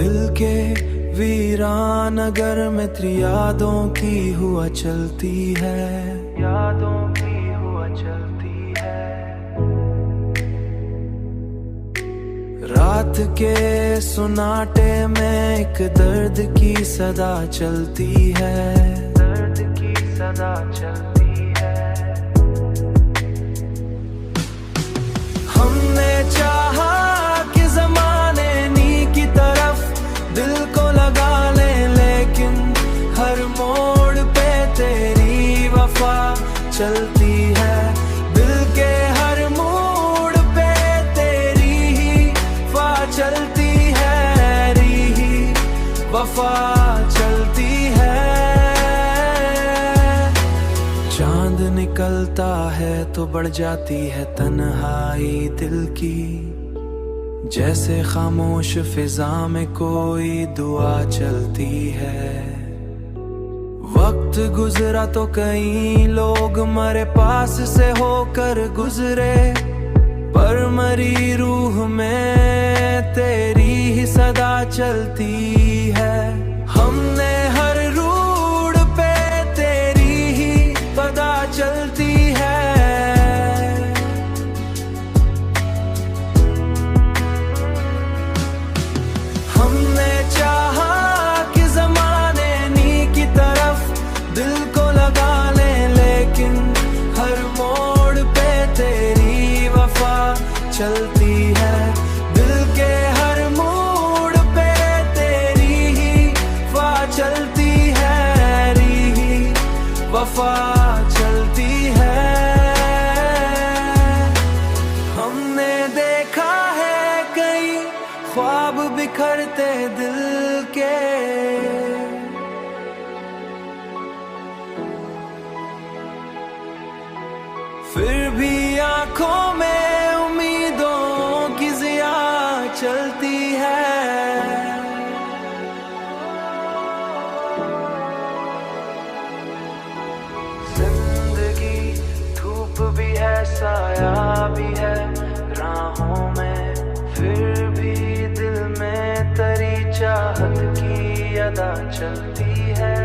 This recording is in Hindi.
दिल के वीरान नगर में यादों की हुआ चलती है, यादों की हुआ चलती है। रात के सुनाटे में एक दर्द की सदा चलती है, दर्द की सदा चलती है। हमने चाहा कि ज़माने नी की तरफ दिल को लगा ले, लेकिन हर मोड़ पे तेरी वफा चलती है। दिल के हर मोड़ पे तेरी ही वफा चलती है, री वफा चलती है। चांद निकलता है तो बढ़ जाती है तन्हाई दिल की, जैसे खामोश फिजा में कोई दुआ चलती है। वक्त गुजरा तो कई लोग मरे पास से होकर गुजरे, पर मरी रूह में तेरी ही सदा चलती है। हमने हर रूट पे तेरी ही पता चलती है। हमने चाहा कि ज़माने नी की तरफ दिल को लगा ले, लेकिन हर मोड़ पे तेरी वफा चलती है। दिल के हर मोड़ पे तेरी ही वफा चलती है, री वफा चलती है। हमने देखा है कई ख्वाब बिखरते दिल के, फिर भी आंखों में उम्मीदों की ज़िया चलती है। जिंदगी धूप भी है, साया भी है राहों में, फिर भी दिल में तेरी चाहत की अदा चलती है।